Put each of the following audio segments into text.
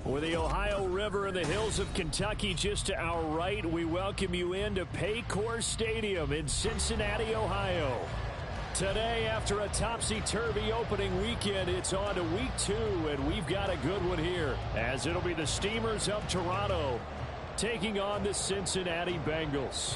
With the Ohio River and the hills of Kentucky just to our right, we welcome you into Paycor Stadium in Cincinnati, Ohio. Today, after a topsy-turvy opening weekend, it's on to week 2, and we've got a good one here, as it'll be the Steamers of Toronto taking on the Cincinnati Bengals.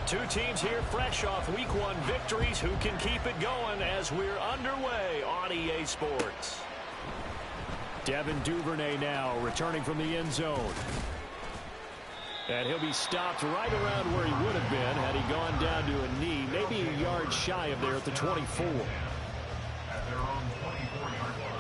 Two teams here fresh off Week 1 victories. Who can keep it going as we're underway on EA Sports? Devin Duvernay now returning from the end zone. And he'll be stopped right around where he would have been had he gone down to a knee, maybe a yard shy of there at the 24. At their own 24-yard line.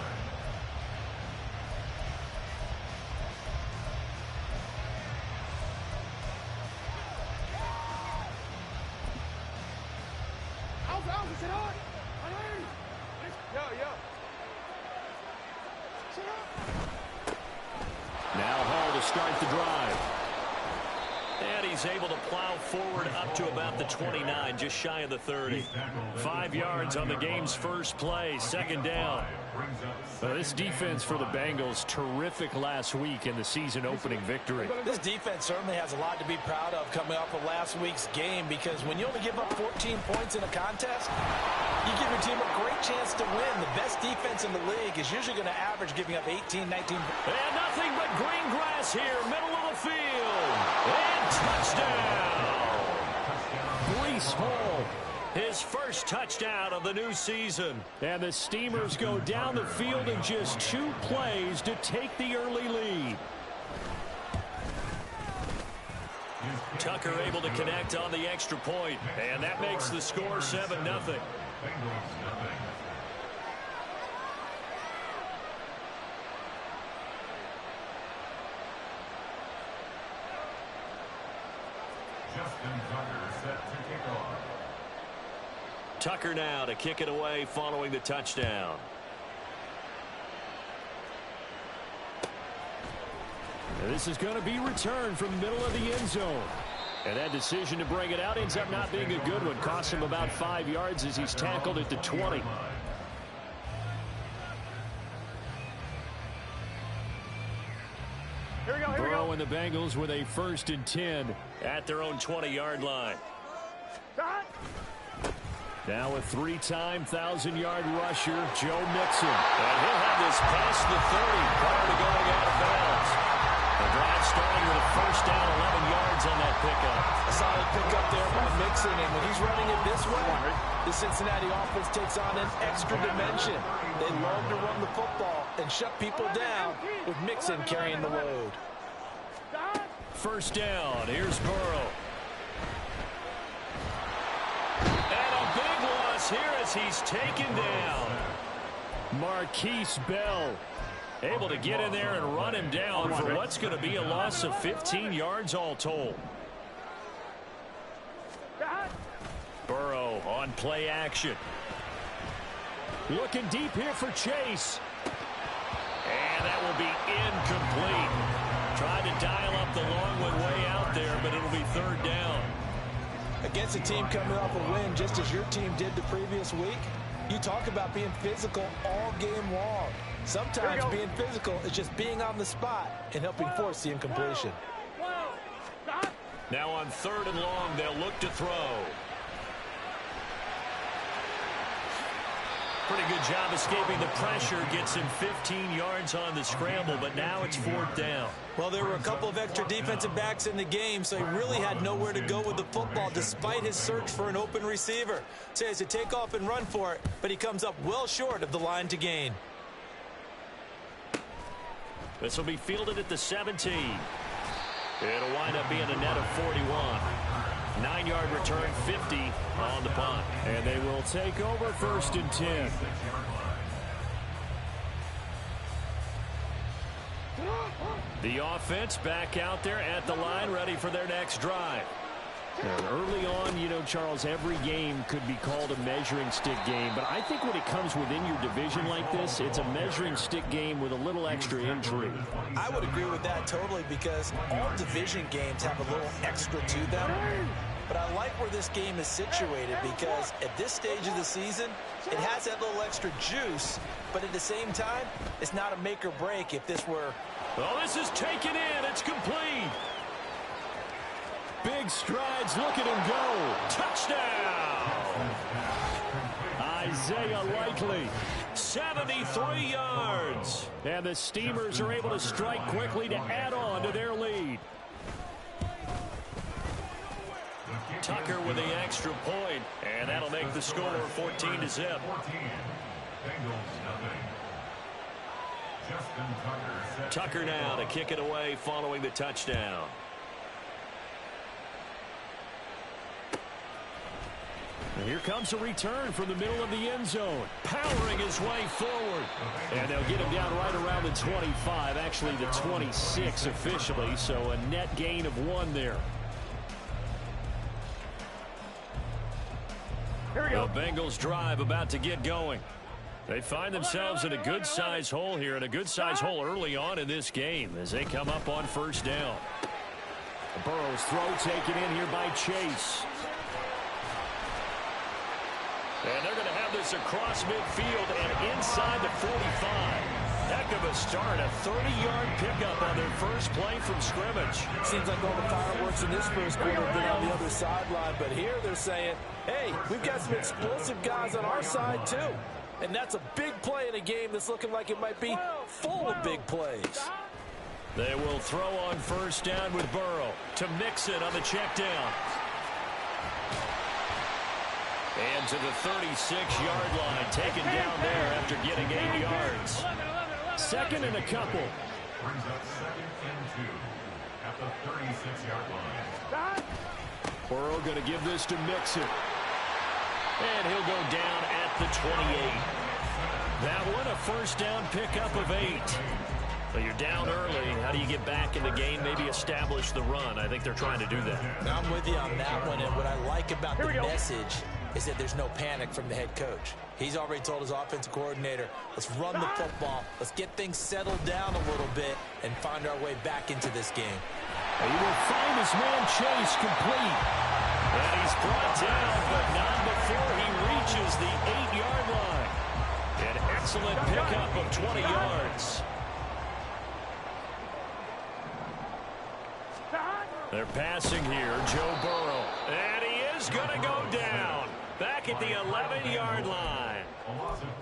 Now Hall to start the drive. And he's able to plow forward up to about the 29, just shy of the 30. 5 yards on the game's first play, second down. This defense for the Bengals, terrific last week in the season-opening victory. This defense certainly has a lot to be proud of coming off of last week's game, because when you only give up 14 points in a contest, you give your team a great chance to win. The best defense in the league is usually going to average giving up 18, 19. And nothing but green grass here, middle of the field. And touchdown. Breece Hall, his first touchdown of the new season. And the Steamers go down the field in just 2 plays to take the early lead. Tucker able to connect on the extra point, and that makes the score 7-0. Justin Tucker set to kick off. Tucker now to kick it away following the touchdown. And this is going to be returned from the middle of the end zone. And that decision to bring it out ends up not being a good one. Costs him about 5 yards as he's tackled at the 20. Burrow and the Bengals with a 1st and 10 at their own 20-yard line. Now a 3-time 1,000-yard rusher, Joe Mixon. And he'll have this past the 30 prior to going out of bounds. The drive starting with a 1st down, 11 yards on that pickup. A solid pickup there by Mixon, and when he's running it this way, the Cincinnati offense takes on an extra dimension. They love to run the football and shut people down with Mixon carrying the load. 1st down, here's Burrow. And a big loss here as he's taken down. Marquise Bell able to get in there and run him down for what's going to be a loss of 15 yards all told. Burrow on play action. Looking deep here for Chase. And that will be incomplete. Tried to dial up the long one way out there, but it'll be 3rd down. Against a team coming off a win just as your team did the previous week, you talk about being physical all game long. Sometimes being physical is just being on the spot and helping force the incompletion. Now on 3rd and long, they'll look to throw. Pretty good job escaping the pressure. Gets him 15 yards on the scramble, but now it's 4th down. Well, there were a couple of extra defensive backs in the game, so he really had nowhere to go with the football despite his search for an open receiver. So he has to take off and run for it, but he comes up well short of the line to gain. This will be fielded at the 17. It'll wind up being a net of 41. 9-yard return, 50 on the punt. And they will take over 1st and 10. The offense back out there at the line, ready for their next drive. And early on, you know, Charles, every game could be called a measuring stick game. But I think when it comes within your division like this, it's a measuring stick game with a little extra intrigue. I would agree with that totally, because all division games have a little extra to them. But I like where this game is situated, because at this stage of the season, it has that little extra juice. But at the same time, it's not a make or break if this were... Well, this is taken in. It's complete. Big strides. Look at him go. Touchdown. Isaiah Likely, 73 yards. And the Steamers are able to strike quickly to add on to their lead. Tucker with the extra point, and that'll make the score 14-0. Tucker now to kick it away following the touchdown. And here comes a return from the middle of the end zone, powering his way forward. And they'll get him down right around the 25, actually the 26 officially, so a net gain of 1 there. Here we go. The Bengals drive about to get going. They find themselves in a good-sized hole here, and a good-sized hole early on in this game as they come up on first down. Burrow's throw taken in here by Chase. And they're going to have this across midfield and inside the 45. Heck of a start, a 30-yard pickup on their first play from scrimmage. Seems like all the fireworks in this first quarter have been on the other sideline, but here they're saying, hey, we've got some explosive guys on our side too. And that's a big play in a game that's looking like it might be full of big plays. They will throw on first down with Burrow to Mixon on the check down. And to the 36-yard line, taken down there after getting 8 yards. Second and a couple. Brings up 2nd and 2 at the 36-yard line. Burrow going to give this to Mixon. And he'll go down at the 28. That one, a first down pickup of 8. But you're down early. How do you get back in the game? Maybe establish the run. I think they're trying to do that. I'm with you on that one. And what I like about the message is that there's no panic from the head coach. He's already told his offensive coordinator, let's run the football. Let's get things settled down a little bit and find our way back into this game. He will find his man Chase complete. And he's brought down, but not before he reaches the 8-yard line. An excellent pickup of 20 yards. They're passing here, Joe Burrow. And he is going to go down. Back at the 11-yard line.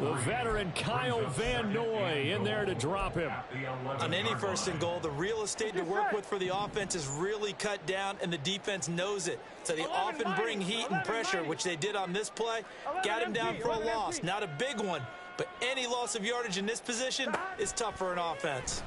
The veteran Kyle Van Noy in there to drop him. On any first and goal, the real estate to work with for the offense is really cut down, and the defense knows it. So they often bring heat and pressure, which they did on this play. Got him down for a loss. Not a big one, but any loss of yardage in this position is tough for an offense.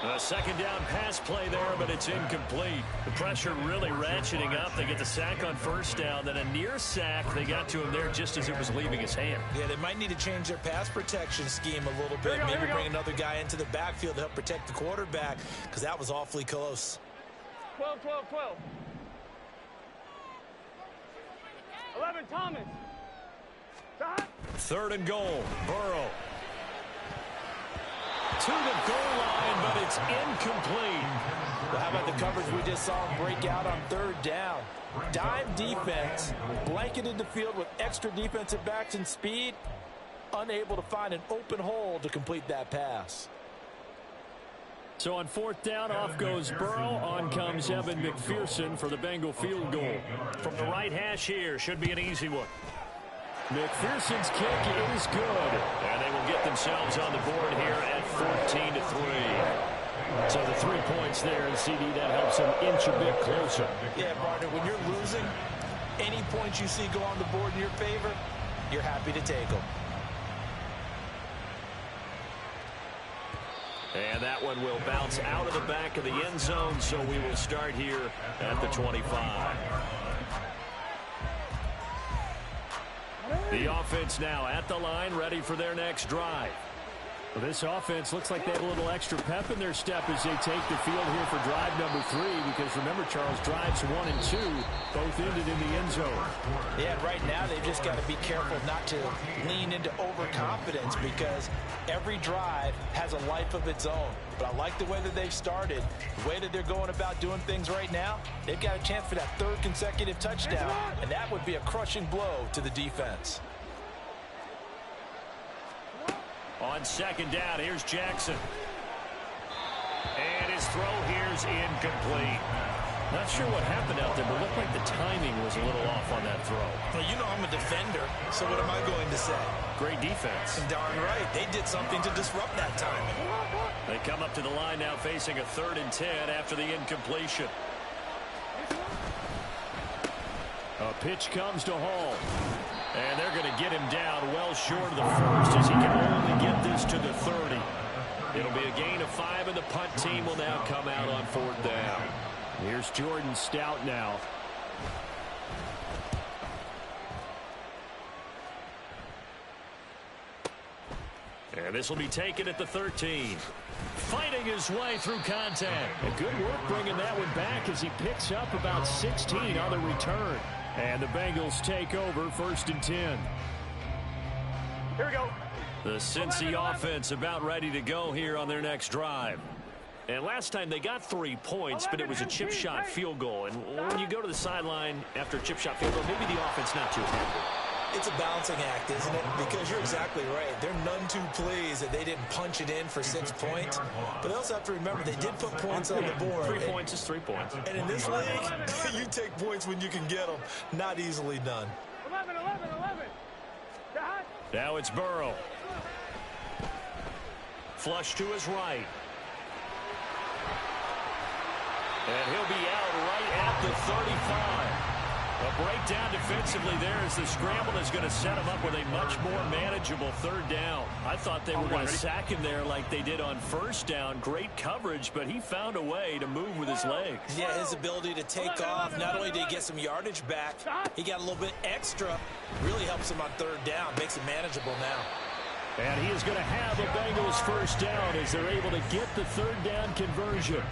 A second down pass play there, but it's incomplete. The pressure really ratcheting up. They get the sack on first down, then a near sack. They got to him there just as it was leaving his hand. Yeah, they might need to change their pass protection scheme a little bit. Maybe bring another guy into the backfield to help protect the quarterback, because that was awfully close. 12, 12, 12. 11, Thomas. Third and goal, Burrow. To the goal line, but it's incomplete. Well, how about the coverage we just saw him break out on third down? Dime defense, blanketed the field with extra defensive backs and speed, unable to find an open hole to complete that pass. So on fourth down, off goes Burrow. On comes Evan McPherson for the Bengal field goal. From the right hash here, should be an easy one. McPherson's kick is good. And they will get themselves on the board here at 14-3. So the 3 points there, and CD, that helps them inch a bit closer. Yeah, partner, when you're losing, any points you see go on the board in your favor, you're happy to take them. And that one will bounce out of the back of the end zone, so we will start here at the 25. The offense now at the line, ready for their next drive. Well, this offense looks like they have a little extra pep in their step as they take the field here for drive number 3, because remember, Charles, drives 1 and 2 both ended in the end zone. Yeah, right now they've just got to be careful not to lean into overconfidence, because every drive has a life of its own. But I like the way that they've started, the way that they're going about doing things right now. They've got a chance for that 3rd consecutive touchdown, and that would be a crushing blow to the defense. On 2nd down, here's Jackson. And his throw here's incomplete. Not sure what happened out there, but it looked like the timing was a little off on that throw. Well, you know I'm a defender, so what am I going to say? Great defense. Darn right. They did something to disrupt that timing. They come up to the line now facing a 3rd and 10 after the incompletion. A pitch comes to Hall. And they're going to get him down well short of the 1st, as he can only get this to the 30. It'll be a gain of 5, and the punt team will now come out on 4th down. Here's Jordan Stout now. And this will be taken at the 13. Fighting his way through contact. And good work bringing that one back as he picks up about 16 on the return. And the Bengals take over 1st and 10. Here we go. The Cincy offense about ready to go here on their next drive. And last time they got 3 points, but it was a chip shot field goal. And when you go to the sideline after a chip shot field goal, maybe the offense not too happy. It's a balancing act, isn't it? Because you're exactly right. They're none too pleased that they didn't punch it in for 6 points. But they also have to remember they did put points on the board. 3 points is 3 points. And in this league, you take points when you can get them. Not easily done. 11. Now it's Burrow. Flush to his right. And he'll be out right at the 35. A breakdown defensively there as the scramble is going to set him up with a much more manageable 3rd down. I thought they were going to sack him there like they did on 1st down. Great coverage, but he found a way to move with his legs. Yeah, his ability to take off. Not only did he get some yardage back, he got a little bit extra. Really helps him on 3rd down. Makes it manageable now. And he is going to have a Bengals 1st down as they're able to get the 3rd down conversion.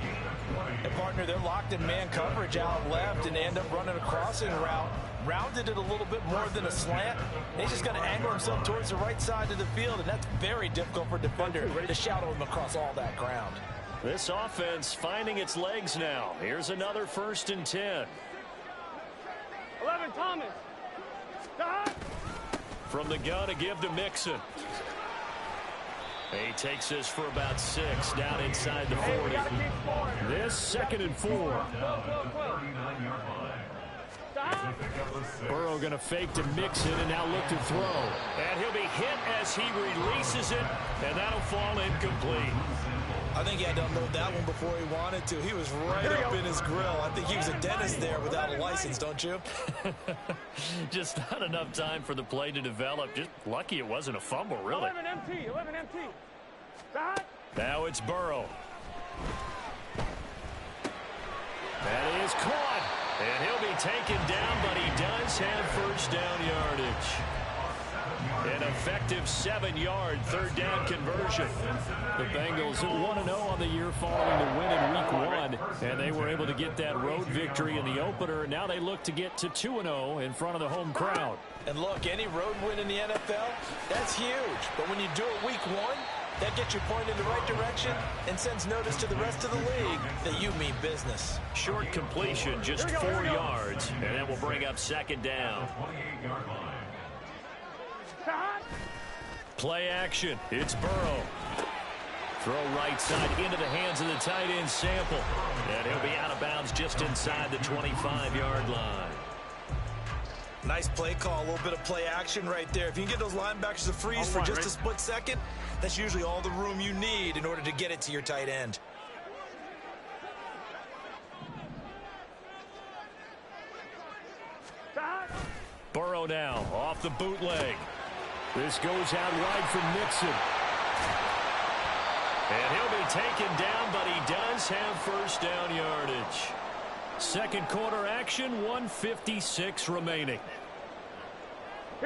And partner, they're locked in man coverage out left, and they end up running a crossing route. Rounded it a little bit more than a slant. He's just going to angle himself towards the right side of the field, and that's very difficult for a defender to shadow him across all that ground. This offense finding its legs now. Here's another 1st and 10. 11, Thomas. Stop. From the gun to give to Mixon. He takes this for about 6 down inside the 40. This 2nd and 4. Burrow going to fake to Mixon and now look to throw. And he'll be hit as he releases it, and that'll fall incomplete. I think he had to unload that one before he wanted to. He was right up in his grill. I think he was a dentist there without a license, don't you? Just not enough time for the play to develop. Just lucky it wasn't a fumble, really. 11 MT. Stop. Now it's Burrow. That is caught. And he'll be taken down, but he does have 1st down yardage. An effective 7-yard 3rd down conversion. The Bengals 1-0 on the year following the win in Week 1, and they were able to get that road victory in the opener. Now they look to get to 2-0 in front of the home crowd. And look, any road win in the NFL, that's huge. But when you do it Week 1, that gets you pointed in the right direction and sends notice to the rest of the league that you mean business. Short completion, just 4 yards, and that will bring up 2nd down. Play action. It's Burrow. Throw right side into the hands of the tight end Sample. And he'll be out of bounds just inside the 25-yard line. Nice play call, a little bit of play action right there. If you can get those linebackers to freeze for just a split second, that's usually all the room you need in order to get it to your tight end. Burrow now off the bootleg. This goes out wide for Mixon. And he'll be taken down, but he does have 1st down yardage. 2nd quarter action, 1:56 remaining.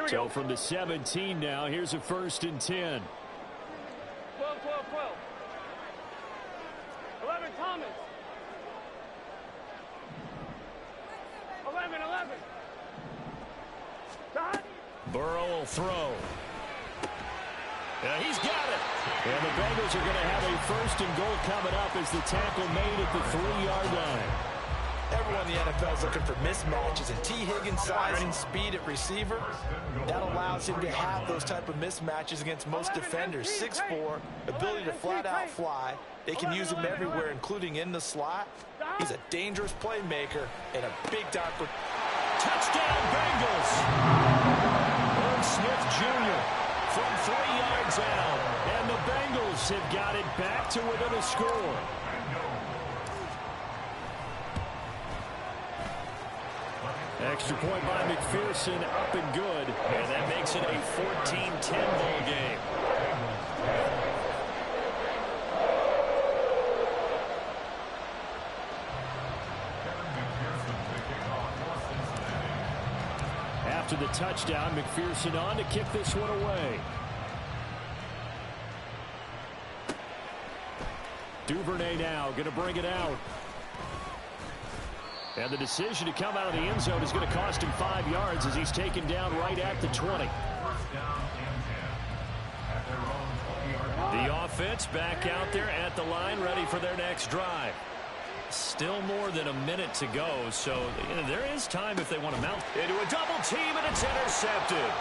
So from the 17 now, here's a 1st and 10. 12, 12, 12. 11, Thomas. 11, 11. Dot. Burrow will throw. Yeah, he's got it. And the Bengals are going to have a first and goal coming up as the tackle made at the 3-yard line. Everyone in the NFL is looking for mismatches, and T. Higgins' size and speed at receiver, that allows him to have those type of mismatches against most defenders. 6'4", ability to flat-out fly. They can use him everywhere, including in the slot. He's a dangerous playmaker and a big-time for touchdown, Bengals. Irv Smith Jr. from 3 yards out, and the Bengals have got it back to within a score. Extra point by McPherson, up and good, and that makes it a 14-10 ball game. After the touchdown, McPherson on to kick this one away. Duvernay now going to bring it out. And the decision to come out of the end zone is going to cost him 5 yards as he's taken down right at the 20. The offense back out there at the line, ready for their next drive. Still more than a minute to go, so there is time if they want to mount. Into a double team, and it's intercepted.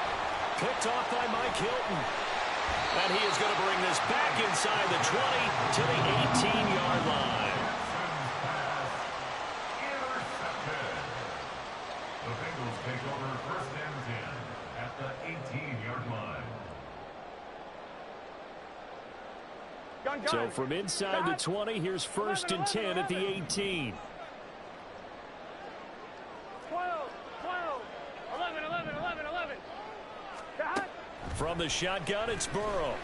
Picked off by Mike Hilton. And he is going to bring this back inside the 20 to the 18-yard line. The Bengals take over first and 10 at the 18-yard line. So from inside the 20, here's first and 10 at the 18. 12, 12, 11, 11, 11, 11. Dot. From the shotgun, it's Burrow.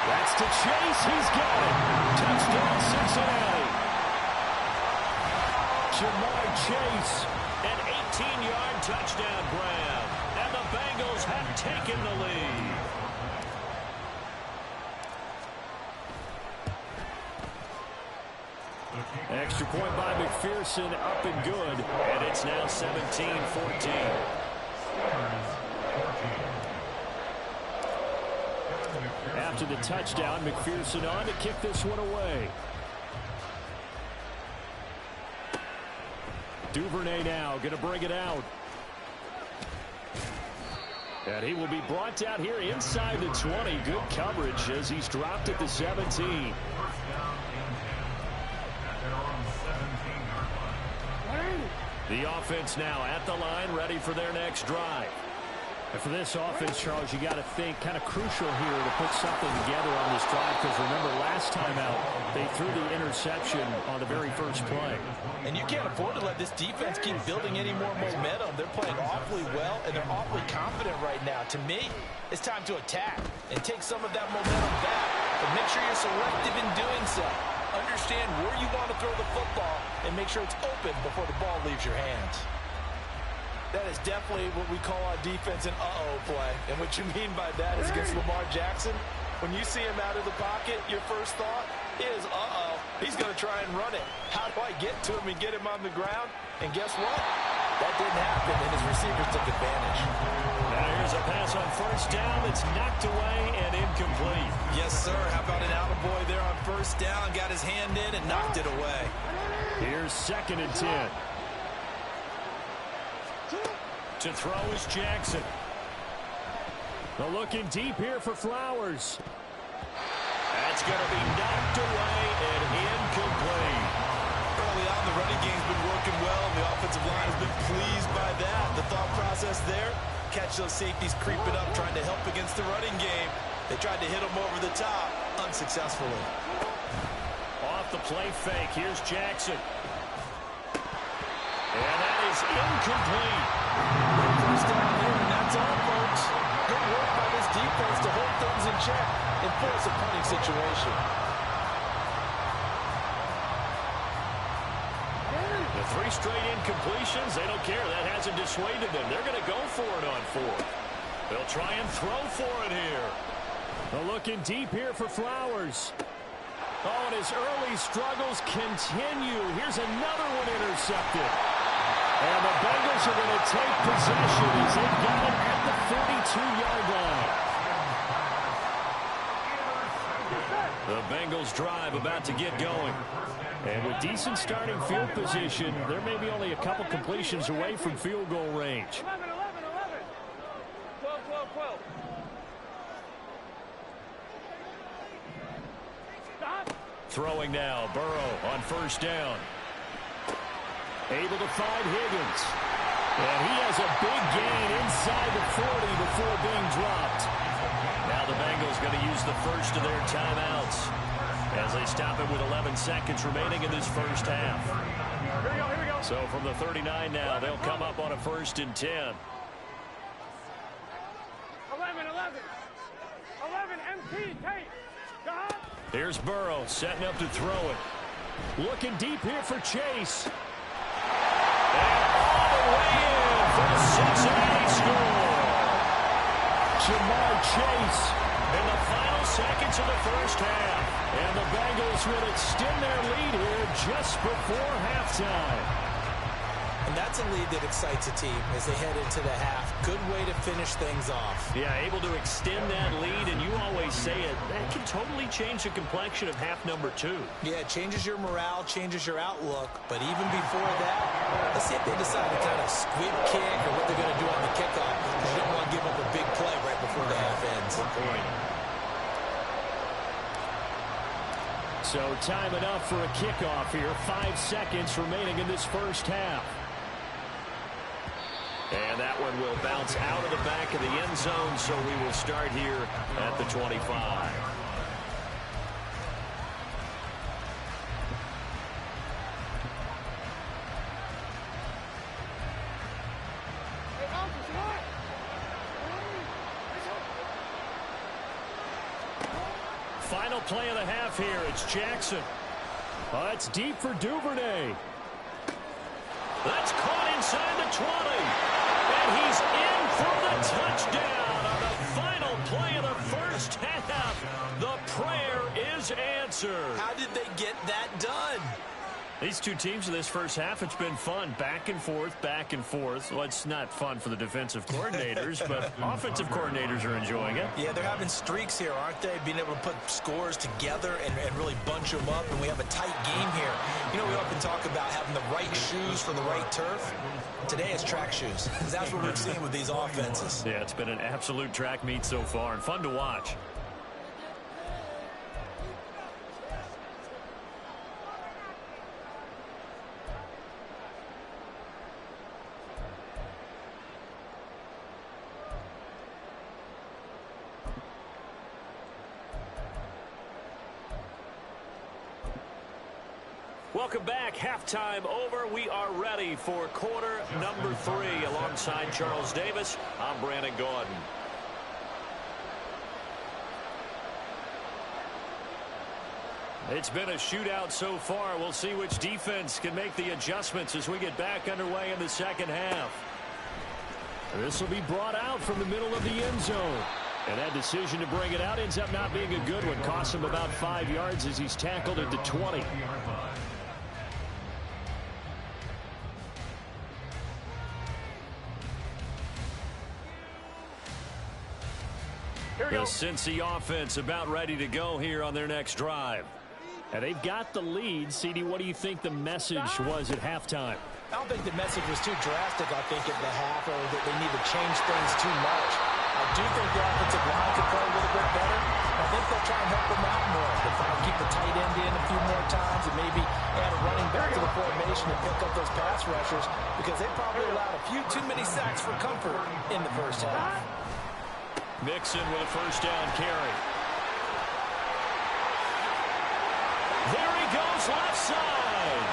That's to Chase. He's got it. Touchdown, Cincinnati. Jamar Chase, an 18-yard touchdown grab. And the Bengals have taken the lead. Extra point by McPherson, up and good. And it's now 17-14. After the touchdown, McPherson on to kick this one away. Duvernay now going to bring it out. And he will be brought out here inside the 20. Good coverage as he's dropped at the 17. The offense now at the line, ready for their next drive. And for this offense, Charles, you got to think kind of crucial here to put something together on this drive, because remember last time out they threw the interception on the very first play. And you can't afford to let this defense keep building any more momentum. They're playing awfully well, and they're awfully confident right now. To me, it's time to attack and take some of that momentum back. But make sure you're selective in doing so. Understand where you want to throw the football and make sure it's open before the ball leaves your hands. That is definitely what we call on defense an uh-oh play. And what you mean by that is against Lamar Jackson, when you see him out of the pocket, your first thought is, uh-oh, he's going to try and run it. How do I get to him and get him on the ground? And guess what? That didn't happen, and his receivers took advantage. Now here's a pass on first down that's knocked away and incomplete. Yes, sir. How about an attaboy there on first down? Got his hand in and knocked it away. Here's second and 10. To throw is Jackson. They're looking deep here for Flowers. That's going to be knocked away and incomplete. Early on, the running game's been working well, and the offensive line has been pleased by that. The thought process there, catch those safeties creeping up, trying to help against the running game. They tried to hit them over the top, unsuccessfully. Off the play fake, here's Jackson. And that is incomplete. First down here, and that's all, folks. Good work by this defense to hold things in check and force a punting situation. The 3 straight incompletions, they don't care. That hasn't dissuaded them. They're going to go for it on 4. They'll try and throw for it here. Looking deep here for Flowers. Oh, and his early struggles continue. Here's another one intercepted. And the Bengals are going to take possession as they've got it at the 42-yard line. The Bengals drive about to get going. And with decent starting field position, there may be only a couple completions away from field goal range. 11, 11, 11. 12, 12, 12. Stop. Throwing now, Burrow on first down. Able to find Higgins. And he has a big gain inside the 40 before being dropped. Now the Bengals going to use the first of their timeouts as they stop it with 11 seconds remaining in this first half. Here we go. So from the 39 now, they'll come up on a 1st and 10. 11, 11. 11, MP, tape. Stop. Here's Burrow setting up to throw it. Looking deep here for Chase. And all the way in for the Cincinnati score. Jamar Chase in the final seconds of the first half. And the Bengals will extend their lead here just before halftime. And that's a lead that excites a team as they head into the half. Good way to finish things off. Yeah, able to extend that lead, and you always say it, that can totally change the complexion of half number 2. Yeah, it changes your morale, changes your outlook. But even before that, let's see if they decide to kind of squib kick or what they're going to do on the kickoff. Because you don't want to give up a big play right before the half ends. Good point. So time enough for a kickoff here. 5 seconds remaining in this first half. And that one will bounce out of the back of the end zone, so we will start here at the 25. Final play of the half here. It's Jackson. It's deep for Duvernay. That's caught inside the 20. And he's in for the touchdown on the final play of the first half. The prayer is answered. How did they get that done? These two teams in this first half, it's been fun. Back and forth, back and forth. Well, it's not fun for the defensive coordinators, but offensive coordinators are enjoying it. Yeah, they're having streaks here, aren't they? Being able to put scores together and really bunch them up, and we have a tight game here. You know, we often talk about having the right shoes for the right turf. Today it's track shoes, because that's what we're seeing with these offenses. Yeah, it's been an absolute track meet so far, and fun to watch. Welcome back. Halftime over. We are ready for quarter number 3. Alongside Charles Davis, I'm Brandon Gordon. It's been a shootout so far. We'll see which defense can make the adjustments as we get back underway in the second half. This will be brought out from the middle of the end zone. And that decision to bring it out ends up not being a good one. Costs him about 5 yards as he's tackled at the 20. The Cincy offense about ready to go here on their next drive. And they've got the lead. CD, what do you think the message was at halftime? I don't think the message was too drastic, I think, at the half, or that they need to change things too much. I do think the offensive line could play a little bit better. I think they'll try and help them out more. They'll try and keep the tight end in a few more times and maybe add a running back to the formation to pick up those pass rushers, because they probably allowed a few too many sacks for comfort in the first half. Mixon with a first down carry. There he goes, left side.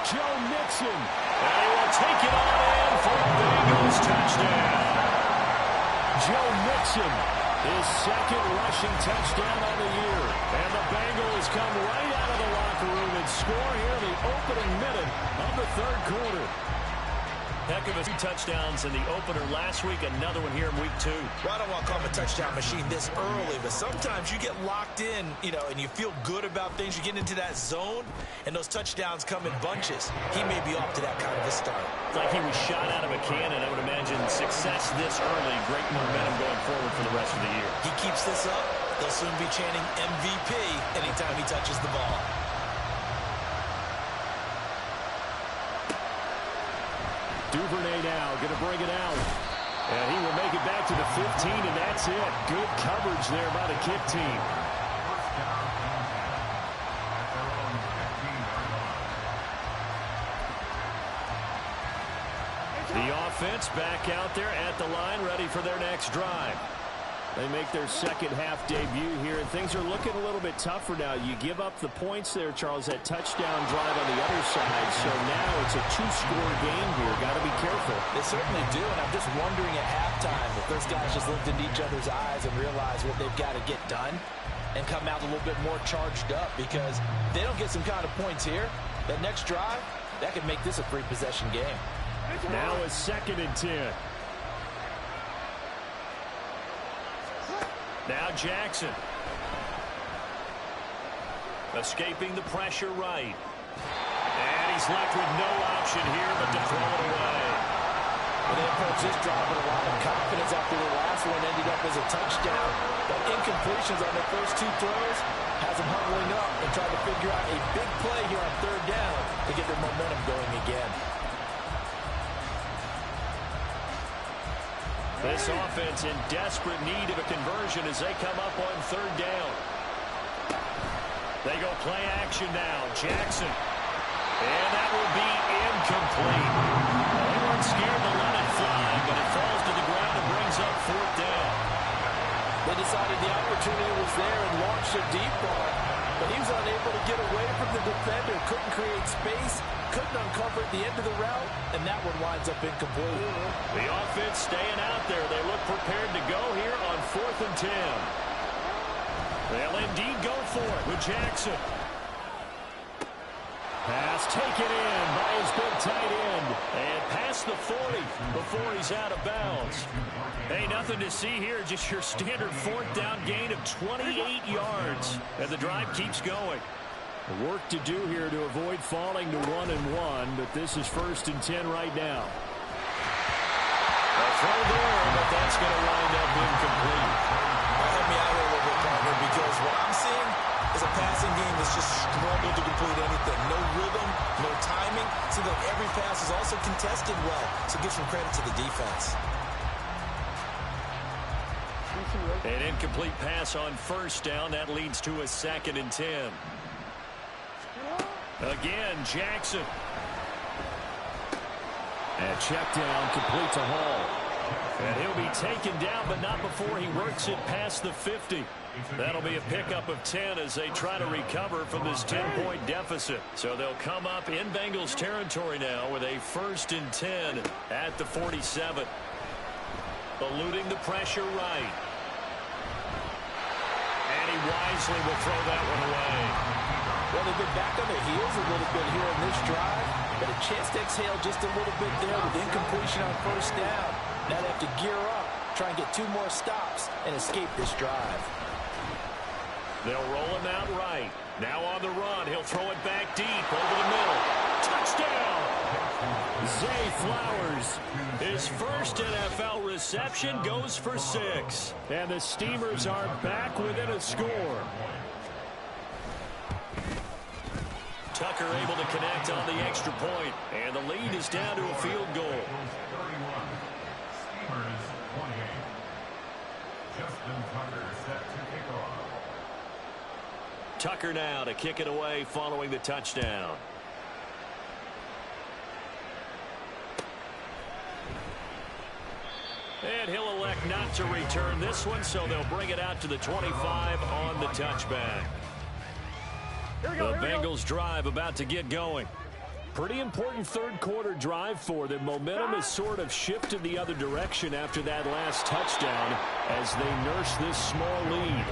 Joe Mixon. And he will take it on in for a Bengals touchdown. Joe Mixon, his second rushing touchdown on the year. And the Bengals come right out of the locker room and score here in the opening minute of the third quarter. Heck of a few touchdowns in the opener last week. Another one here in week 2. Well, I don't want to call him a touchdown machine this early, but sometimes you get locked in, and you feel good about things. You get into that zone, and those touchdowns come in bunches. He may be off to that kind of a start. It's like he was shot out of a cannon. I would imagine success this early. Great momentum going forward for the rest of the year. He keeps this up, they'll soon be chanting MVP anytime he touches the ball. Duvernay now going to bring it out. And he will make it back to the 15, and that's it. Good coverage there by the kick team. The offense back out there at the line, ready for their next drive. They make their second half debut here, and things are looking a little bit tougher now. You give up the points there, Charles, that touchdown drive on the other side. So now it's a 2-score game here. Got to be careful. They certainly do, and I'm just wondering at halftime if those guys just looked into each other's eyes and realized what they've got to get done and come out a little bit more charged up, because if they don't get some kind of points here, that next drive, that could make this a 3-possession game. Now a 2nd and 10. Now Jackson. Escaping the pressure right. And he's left with no option here but to throw it away. Well, they approach this drive with a lot of confidence after the last one ended up as a touchdown. But incompletions on their first 2 throws has them huddling up and trying to figure out a big play here on 3rd down to get their momentum going again. This offense in desperate need of a conversion as they come up on 3rd down. They go play action now. Jackson. And that will be incomplete. They weren't scared to let it fly, but it falls to the ground and brings up 4th down. They decided the opportunity was there and launched a deep ball, but he was unable to get away from the defender. Couldn't create space, couldn't uncover at the end of the route, and that one winds up incomplete. The offense staying out there. They look prepared to go here on 4th and 10. They'll indeed go for it with Jackson. Pass taken in by his big tight end. And past the 40 before he's out of bounds. Hey, nothing to see here. Just your standard 4th down gain of 28 yards. And the drive keeps going. Work to do here to avoid falling to 1-1, but this is 1st and 10 right now. A throw there, but that's going to wind up incomplete. Help me out here a little bit, partner, because what I'm seeing is a passing game that's just struggled to complete anything. No rhythm, no timing. Seems like every pass is also contested well, so give some credit to the defense. An incomplete pass on 1st down. That leads to a 2nd and 10. Again, Jackson. And check down, complete to Hall. And he'll be taken down, but not before he works it past the 50. That'll be a pickup of 10 as they try to recover from this 10-point deficit. So they'll come up in Bengals territory now with a 1st and 10 at the 47. Eluding the pressure right. And he wisely will throw that one away. Well, they've been back on their heels a little bit here in this drive, but a chance to exhale just a little bit there with incompletion on 1st down. Now they have to gear up, try and get 2 more stops, and escape this drive. They'll roll him out right. Now on the run, he'll throw it back deep over the middle. Touchdown! Zay Flowers. His first NFL reception goes for 6. And the Steamers are back within a score. Tucker able to connect on the extra point, and the lead is down to a field goal. Steamers 28. Justin Tucker set to kick off. Tucker now to kick it away following the touchdown. And he'll elect not to return this one, so they'll bring it out to the 25 on the touchback. The Bengals drive about to get going. Pretty important 3rd quarter drive for them. Momentum has sort of shifted the other direction after that last touchdown as they nurse this small lead.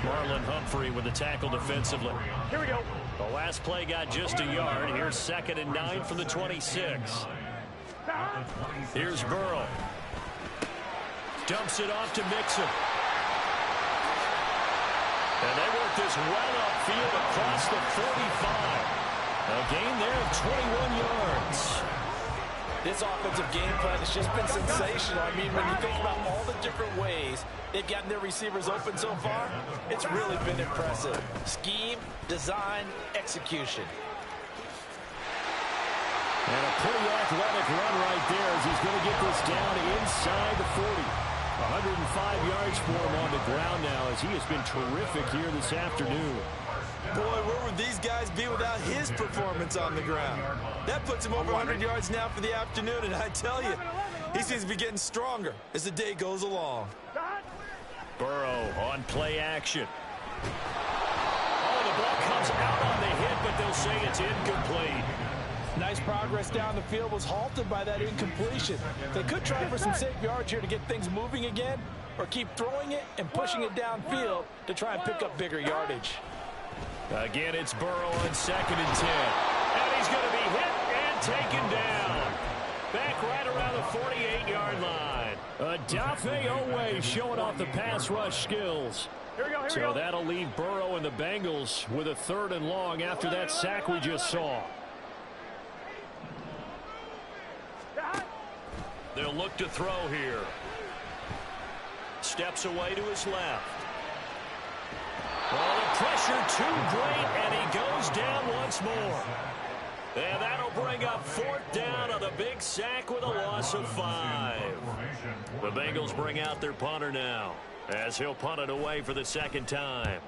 Marlon Humphrey with the tackle defensively. Here we go. The last play got just a yard. Here's 2nd and 9 from the 26. Here's Burrow. Dumps it off to Mixon. And they work this well upfield across the 45. A gain there of 21 yards. This offensive game plan has just been sensational. I mean, when you think about all the different ways they've gotten their receivers open so far, it's really been impressive. Scheme, design, execution. And a pretty athletic run right there as he's going to get this down inside the 40. 105 yards for him on the ground now as he has been terrific here this afternoon. Boy, where would these guys be without his performance on the ground? That puts him over 100 yards now for the afternoon, and I tell you, he seems to be getting stronger as the day goes along. Burrow on play action. Oh, the ball comes out on the hit, but they'll say it's incomplete. Nice progress down the field was halted by that incompletion. They could try for some safe yards here to get things moving again, or keep throwing it and pushing it downfield to try and pick up bigger yardage. Again, it's Burrow on 2nd and 10. And he's going to be hit and taken down. Back right around the 48-yard line. Odafe Oweh showing off the pass rush skills. So that'll leave Burrow and the Bengals with a 3rd and long after that sack we just saw. They'll look to throw here. Steps away to his left. Well, the pressure too great, and he goes down once more. And that'll bring up 4th down on a big sack with a loss of 5. The Bengals bring out their punter now as he'll punt it away for the 2nd time.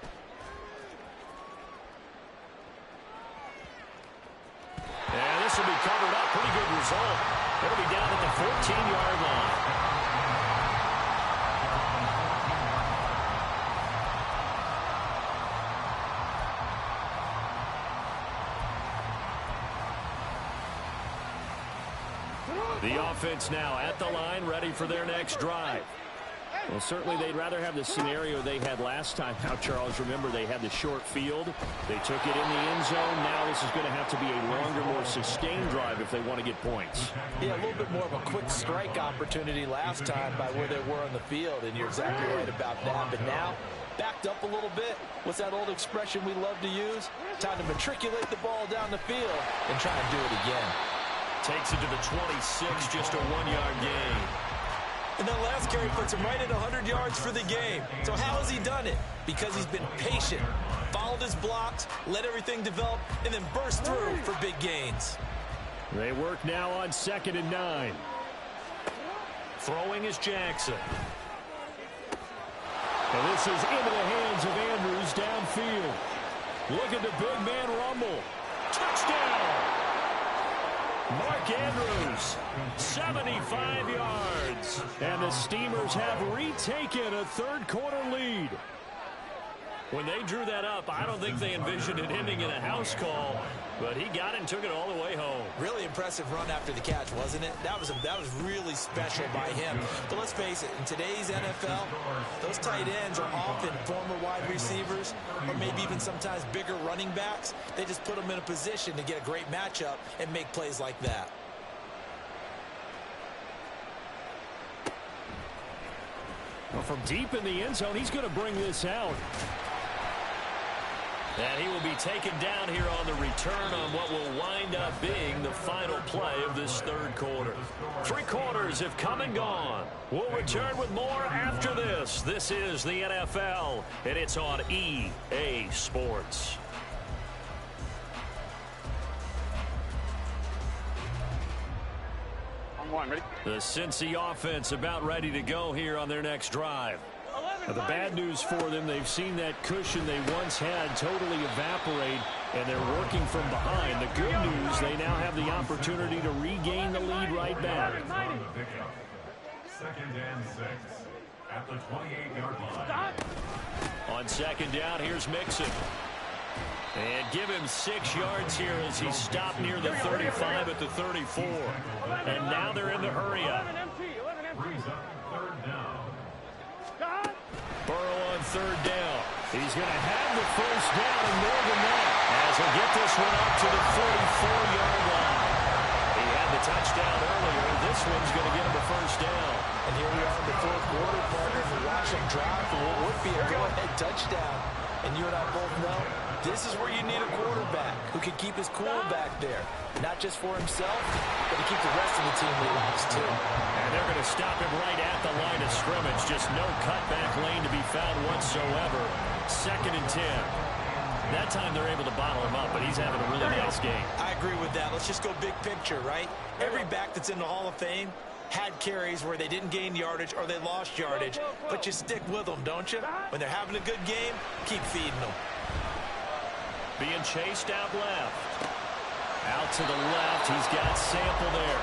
And this will be covered up. Pretty good result. It'll be down at the 14-yard line. The offense now at the line, ready for their next drive. Well, certainly they'd rather have the scenario they had last time. Now, Charles, remember, they had the short field. They took it in the end zone. Now this is going to have to be a longer, more sustained drive if they want to get points. Yeah, a little bit more of a quick strike opportunity last time by where they were on the field, and you're exactly right about that. But now, backed up a little bit. What's that old expression we love to use? Time to matriculate the ball down the field and try and do it again. Takes it to the 26, just a 1-yard gain. And that last carry puts him right at 100 yards for the game. So how has he done it? Because he's been patient, followed his blocks, let everything develop, and then burst through for big gains. They work now on 2nd and 9. Throwing is Jackson. And this is into the hands of Andrews downfield. Look at the big man rumble. Touchdown! Mark Andrews, 75 yards. And the Steamers have retaken a 3rd-quarter lead. When they drew that up, I don't think they envisioned it ending in a house call, but he got it and took it all the way home. Really impressive run after the catch, wasn't it? That was really special by him. But let's face it, in today's NFL, those tight ends are often former wide receivers or maybe even sometimes bigger running backs. They just put them in a position to get a great matchup and make plays like that. Well, from deep in the end zone, he's going to bring this out. And he will be taken down here on the return on what will wind up being the final play of this 3rd quarter. 3 quarters have come and gone. We'll return with more after this. This is the NFL, and it's on EA Sports. The Cincy offense about ready to go here on their next drive. Now, the bad news for them, they've seen that cushion they once had totally evaporate, and they're working from behind. The good news, they now have the opportunity to regain the lead right back. 2nd and 6 at the 28-yard line. On 2nd down, here's Mixon. And give him 6 yards here as he stopped near the 35 at the 34. And now they're in the hurry up. Brings up 3rd down. Burrow on 3rd down. He's going to have the 1st down and more than that as he'll get this one up to the 44-yard line. He had the touchdown earlier. This one's going to get him a first down. And here we are in the fourth quarter, partner, and we watch him drive for what would be a go-ahead touchdown. And you and I both know this is where you need a quarterback who can keep his cool back there. Not just for himself, but to keep the rest of the team relaxed, too. And they're going to stop him right at the line of scrimmage. Just no cutback lane to be found whatsoever. 2nd and 10. That time they're able to bottle him up, but he's having a really nice game. I agree with that. Let's just go big picture, right? Every back that's in the Hall of Fame had carries where they didn't gain yardage or they lost yardage, but you stick with them, don't you? When they're having a good game, keep feeding them. Being chased out left. Out to the left. He's got Sample there.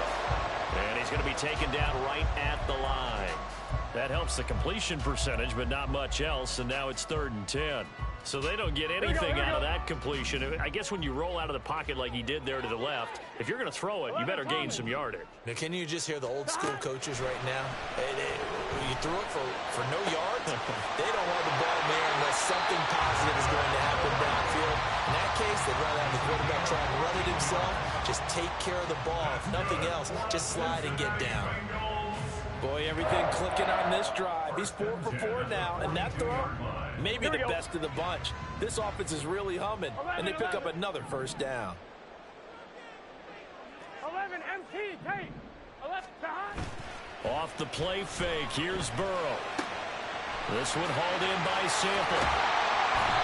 And he's going to be taken down right at the line. That helps the completion percentage, but not much else. And now it's 3rd and 10. So they don't get anything out of that completion. I guess when you roll out of the pocket like he did there to the left, if you're going to throw it, you better gain some yardage. Now, can you just hear the old school coaches right now? You threw it for no yards? They don't want the ball there unless something positive is going to happen downfield. In that case, they'd rather have the quarterback try and run it himself. Just take care of the ball. If nothing else, just slide and get down. Boy, everything clicking on this drive. He's 4 for 4 now, and that throw, maybe the best of the bunch. This offense is really humming, and they pick up another first down. 11 MT, tape. 11 behind. Off the play fake, here's Burrow. This one hauled in by Sample.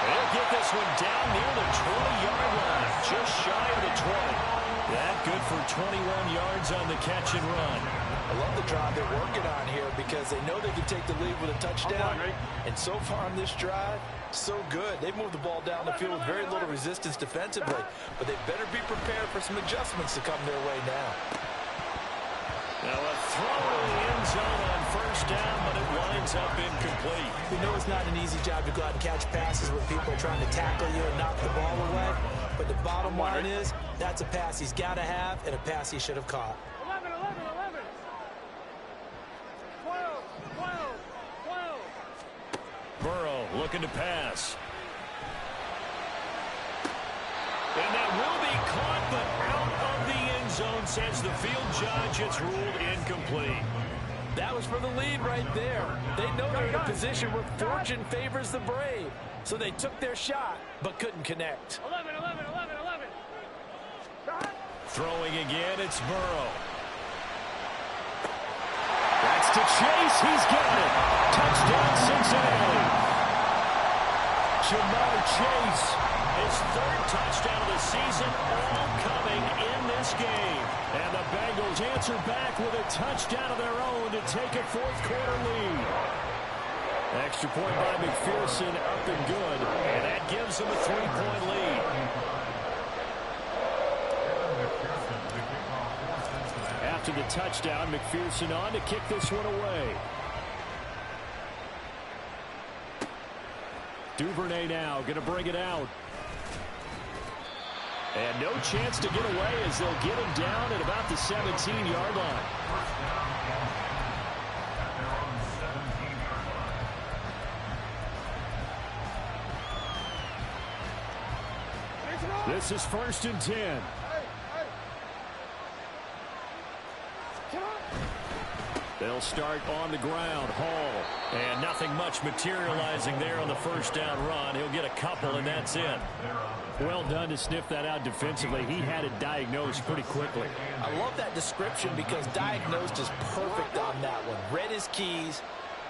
They'll get this one down near the 20-yard line, just shy of the 20. That good for 21 yards on the catch and run. I love the drive they're working on here because they know they can take the lead with a touchdown. And so far on this drive, so good. They've moved the ball down the field with very little resistance defensively. But they better be prepared for some adjustments to come their way now. Now a throw to the end zone on first down, but it winds up incomplete. We know it's not an easy job to go out and catch passes when people are trying to tackle you and knock the ball away. But the bottom line is that's a pass he's got to have and a pass he should have caught. 11, 11, 11. 12, 12, 12. Burrow looking to pass. And that will be caught, but out of the end zone, says the field judge. It's ruled incomplete. That was for the lead right there. They know they're in a position where fortune favors the brave. So they took their shot, but couldn't connect. 11, 11, 11, 11. Throwing again, it's Burrow. That's to Chase. He's got it. Touchdown, Cincinnati. Jamar Chase, his 3rd touchdown of the season, all coming in this game. And the Bengals answer back with a touchdown of their own to take a 4th quarter lead. Extra point by McPherson, up and good. And that gives them a 3-point lead. After the touchdown, McPherson on to kick this one away. Duvernay now going to bring it out. And no chance to get away as they'll get him down at about the 17-yard line. This is 1st and 10. They'll start on the ground. Hall. And nothing much materializing there on the first down run. He'll get a couple, and that's it. Well done to sniff that out defensively. He had it diagnosed pretty quickly. I love that description because diagnosed is perfect on that one. Read his keys,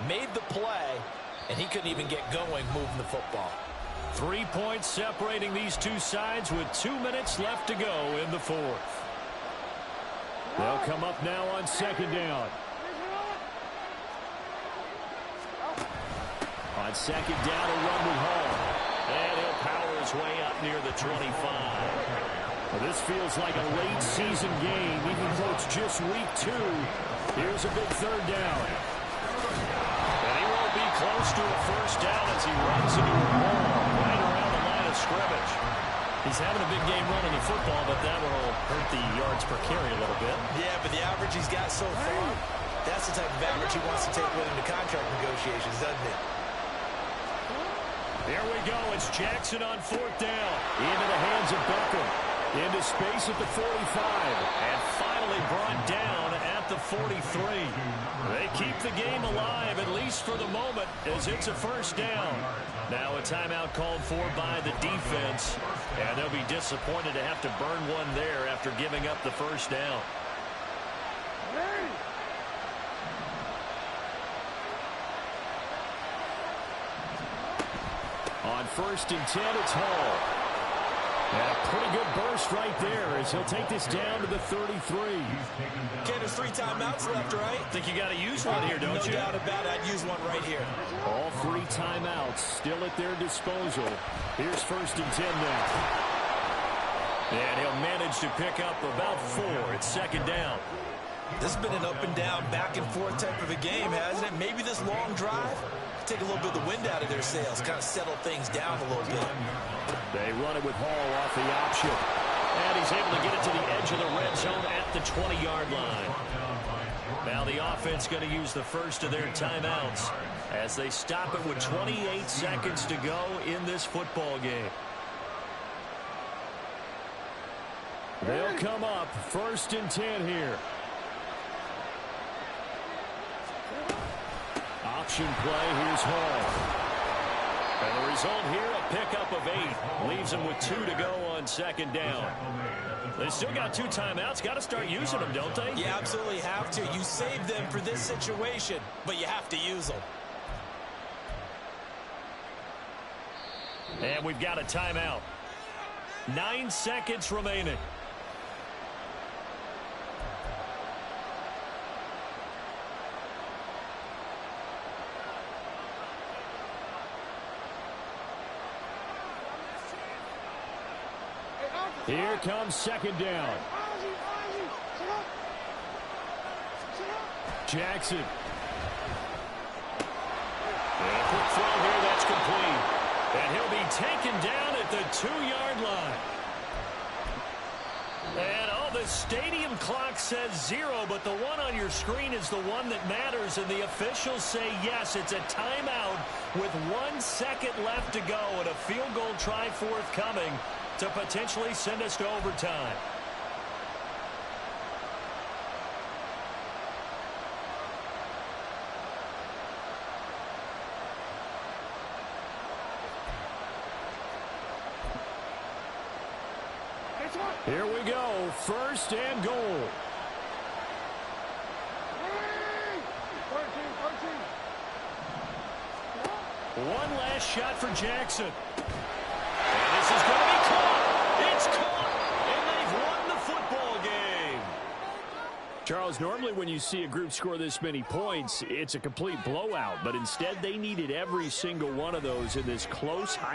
made the play, and he couldn't even get going moving the football. 3 points separating these two sides with 2 minutes left to go in the 4th. They'll come up now on 2nd down. On 2nd down, a run with Hall. And he'll power his way up near the 25. Well, this feels like a late season game, even though it's just week 2. Here's a big 3rd down. And he won't be close to a first down as he runs into a ball right around the line of scrimmage. He's having a big game running the football, but that one will hurt the yards per carry a little bit. Yeah, but the average he's got so far, that's the type of average he wants to take with him to contract negotiations, doesn't it? There we go. It's Jackson on 4th down. Into the hands of Beckham. Into space at the 45. And finally brought down at the 43. They keep the game alive, at least for the moment, as it's a first down. Now a timeout called for by the defense. And they'll be disappointed to have to burn one there after giving up the first down. On 1st and 10, it's Hall. And a pretty good burst right there as he'll take this down to the 33. Okay, there's 3 timeouts left, right? Think you got to use one here, don't you? No doubt about it. I'd use one right here. All 3 timeouts still at their disposal. Here's 1st and 10 now. And he'll manage to pick up about 4. It's 2nd down. This has been an up and down, back and forth type of a game, hasn't it? Maybe this long drive, take a little bit of the wind out of their sails, kind of settle things down a little bit. They run it with Hall off the option. And he's able to get it to the edge of the red zone at the 20-yard line. Now the offense going to use the first of their timeouts as they stop it with 28 seconds to go in this football game. They'll come up 1st and 10 here. Option play, here's Hall. And the result here, a pickup of 8. Leaves them with 2 to go on 2nd down. They still got 2 timeouts. Got to start using them, don't they? You absolutely have to. You save them for this situation, but you have to use them. And we've got a timeout. 9 seconds remaining. Here comes 2nd down. Jackson. And a quick throw here, that's complete. And he'll be taken down at the 2-yard line. And the stadium clock says 0, but the one on your screen is the one that matters, and the officials say yes, it's a timeout with 1 second left to go and a field goal try forthcoming to potentially send us to overtime. Here we go, 1st and goal. 1 last shot for Jackson. And this is going to be caught. It's caught, and they've won the football game. Charles, normally when you see a group score this many points, it's a complete blowout. But instead, they needed every single one of those in this close, high